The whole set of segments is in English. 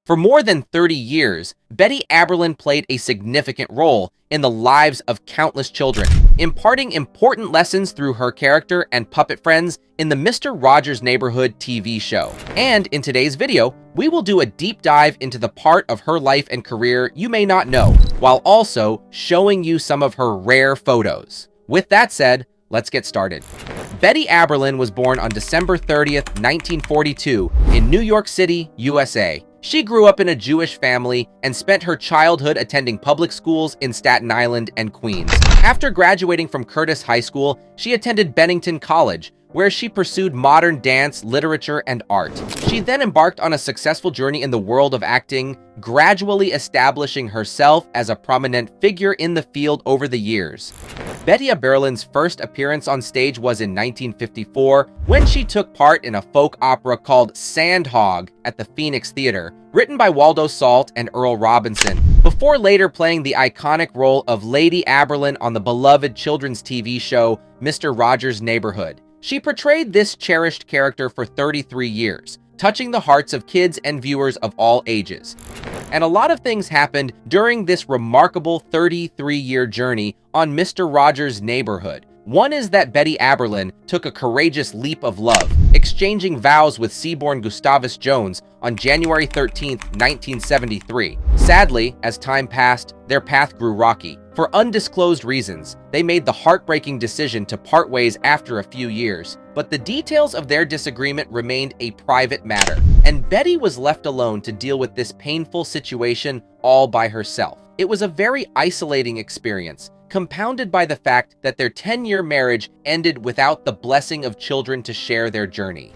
For more than 30 years, Betty Aberlin played a significant role in the lives of countless children, imparting important lessons through her character and puppet friends in the Mr. Rogers' Neighborhood TV show. And in today's video, we will do a deep dive into the part of her life and career you may not know, while also showing you some of her rare photos. With that said, let's get started. Betty Aberlin was born on December 30th, 1942 in New York City, USA. She grew up in a Jewish family and spent her childhood attending public schools in Staten Island and Queens. After graduating from Curtis High School, she attended Bennington College, where she pursued modern dance, literature, and art. She then embarked on a successful journey in the world of acting, gradually establishing herself as a prominent figure in the field over the years. Betty Aberlin's first appearance on stage was in 1954 when she took part in a folk opera called Sandhog at the Phoenix Theater, written by Waldo Salt and Earl Robinson, before later playing the iconic role of Lady Aberlin on the beloved children's TV show Mr. Rogers' Neighborhood. She portrayed this cherished character for 33 years, touching the hearts of kids and viewers of all ages. And a lot of things happened during this remarkable 33-year journey on Mr. Rogers' Neighborhood. One is that Betty Aberlin took a courageous leap of love, exchanging vows with Seaborn Gustavus Jones on January 13, 1973. Sadly, as time passed, their path grew rocky. For undisclosed reasons, they made the heartbreaking decision to part ways after a few years, but the details of their disagreement remained a private matter, and Betty was left alone to deal with this painful situation all by herself. It was a very isolating experience, compounded by the fact that their 10-year marriage ended without the blessing of children to share their journey.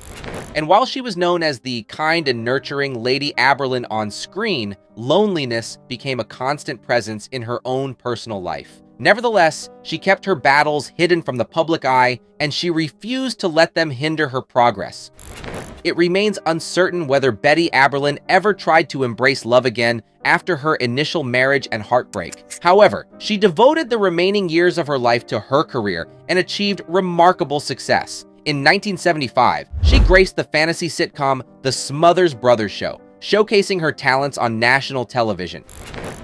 And while she was known as the kind and nurturing Lady Aberlin on screen, loneliness became a constant presence in her own personal life. Nevertheless, she kept her battles hidden from the public eye, and she refused to let them hinder her progress. It remains uncertain whether Betty Aberlin ever tried to embrace love again after her initial marriage and heartbreak. However, she devoted the remaining years of her life to her career and achieved remarkable success. In 1975, she graced the fantasy sitcom The Smothers Brothers Show, showcasing her talents on national television.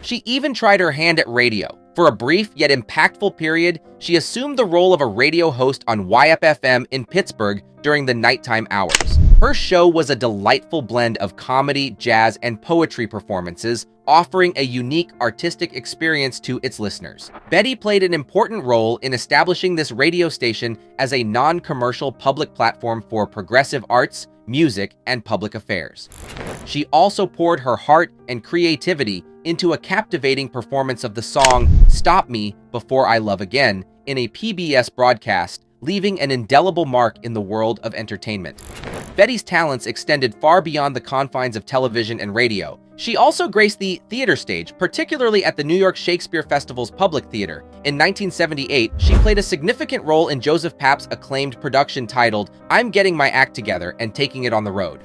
She even tried her hand at radio. For a brief yet impactful period, she assumed the role of a radio host on YFFM in Pittsburgh during the nighttime hours. Her show was a delightful blend of comedy, jazz, and poetry performances, offering a unique artistic experience to its listeners. Betty played an important role in establishing this radio station as a non-commercial public platform for progressive arts, music, and public affairs. She also poured her heart and creativity into a captivating performance of the song Stop Me Before I Love Again in a PBS broadcast, leaving an indelible mark in the world of entertainment. Betty's talents extended far beyond the confines of television and radio. She also graced the theater stage, particularly at the New York Shakespeare Festival's Public Theater. In 1978, she played a significant role in Joseph Papp's acclaimed production titled I'm Getting My Act Together and Taking It on the Road.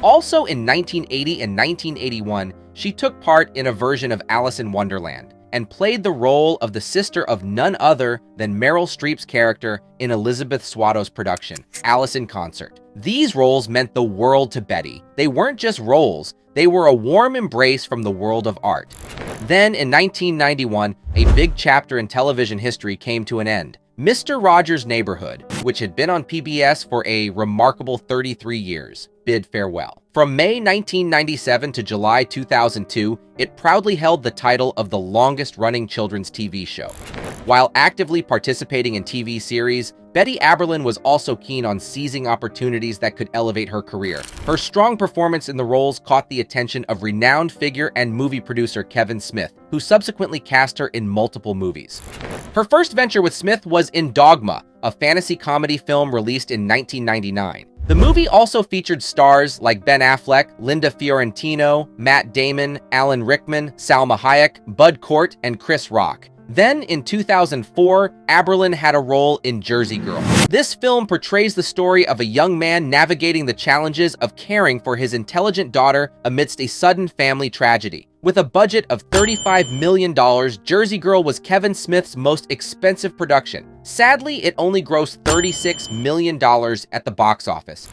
Also in 1980 and 1981, she took part in a version of Alice in Wonderland and played the role of the sister of none other than Meryl Streep's character in Elizabeth Swato's production, Alice in Concert. These roles meant the world to Betty. They weren't just roles, they were a warm embrace from the world of art. Then, in 1991, a big chapter in television history came to an end. Mr. Rogers' Neighborhood, which had been on PBS for a remarkable 33 years, bid farewell. From May 1997 to July 2002, it proudly held the title of the longest-running children's TV show. While actively participating in TV series, Betty Aberlin was also keen on seizing opportunities that could elevate her career. Her strong performance in the roles caught the attention of renowned figure and movie producer Kevin Smith, who subsequently cast her in multiple movies. Her first venture with Smith was in Dogma, a fantasy comedy film released in 1999. The movie also featured stars like Ben Affleck, Linda Fiorentino, Matt Damon, Alan Rickman, Salma Hayek, Bud Cort, and Chris Rock. Then, in 2004, Aberlin had a role in Jersey Girl. This film portrays the story of a young man navigating the challenges of caring for his intelligent daughter amidst a sudden family tragedy. With a budget of $35 million, Jersey Girl was Kevin Smith's most expensive production. Sadly, it only grossed $36 million at the box office.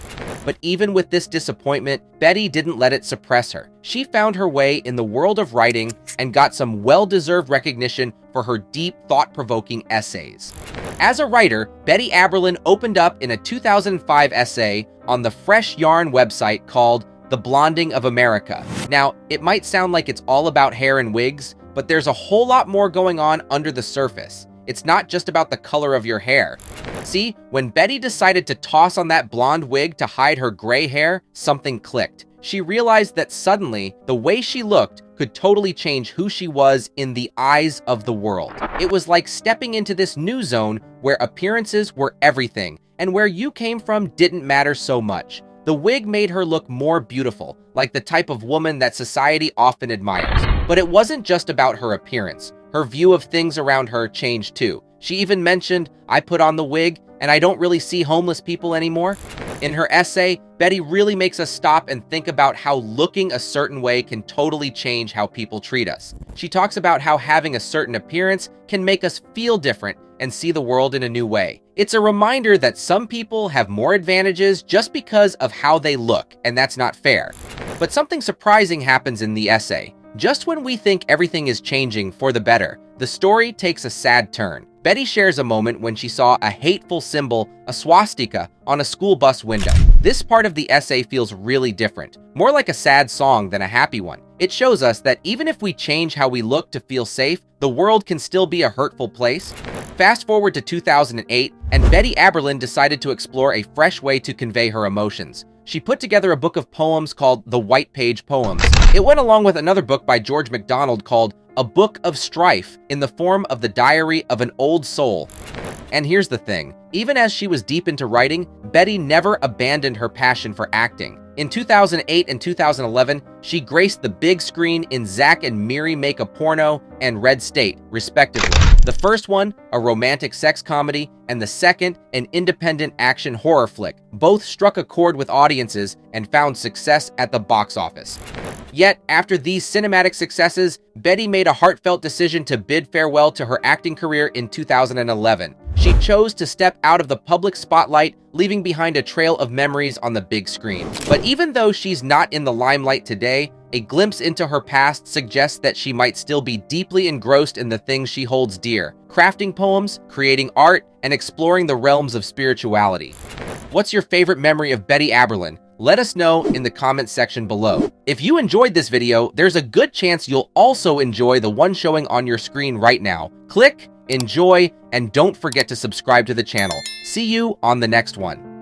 But even with this disappointment, Betty didn't let it suppress her. She found her way in the world of writing and got some well-deserved recognition for her deep, thought-provoking essays. As a writer, Betty Aberlin opened up in a 2005 essay on the Fresh Yarn website called The Blonding of America. Now, it might sound like it's all about hair and wigs, but there's a whole lot more going on under the surface. It's not just about the color of your hair. See, when Betty decided to toss on that blonde wig to hide her gray hair, something clicked. She realized that suddenly, the way she looked could totally change who she was in the eyes of the world. It was like stepping into this new zone where appearances were everything, and where you came from didn't matter so much. The wig made her look more beautiful, like the type of woman that society often admires. But it wasn't just about her appearance. Her view of things around her changed too. She even mentioned, "I put on the wig, and I don't really see homeless people anymore." In her essay, Betty really makes us stop and think about how looking a certain way can totally change how people treat us. She talks about how having a certain appearance can make us feel different and see the world in a new way. It's a reminder that some people have more advantages just because of how they look, and that's not fair. But something surprising happens in the essay. Just when we think everything is changing for the better, the story takes a sad turn. Betty shares a moment when she saw a hateful symbol, a swastika, on a school bus window. This part of the essay feels really different, more like a sad song than a happy one. It shows us that even if we change how we look to feel safe, the world can still be a hurtful place. Fast forward to 2008, and Betty Aberlin decided to explore a fresh way to convey her emotions. She put together a book of poems called The White Page Poems. It went along with another book by George MacDonald called A Book of Strife, in the form of the diary of an old soul. And here's the thing, even as she was deep into writing, Betty never abandoned her passion for acting. In 2008 and 2011, she graced the big screen in Zack and Miri Make a Porno and Red State, respectively. The first one, a romantic sex comedy, and the second, an independent action horror flick. Both struck a chord with audiences and found success at the box office. Yet, after these cinematic successes, Betty made a heartfelt decision to bid farewell to her acting career in 2011. She chose to step out of the public spotlight, leaving behind a trail of memories on the big screen. But even though she's not in the limelight today, a glimpse into her past suggests that she might still be deeply engrossed in the things she holds dear, crafting poems, creating art, and exploring the realms of spirituality. What's your favorite memory of Betty Aberlin? Let us know in the comments section below. If you enjoyed this video, there's a good chance you'll also enjoy the one showing on your screen right now. Click, enjoy, and don't forget to subscribe to the channel. See you on the next one.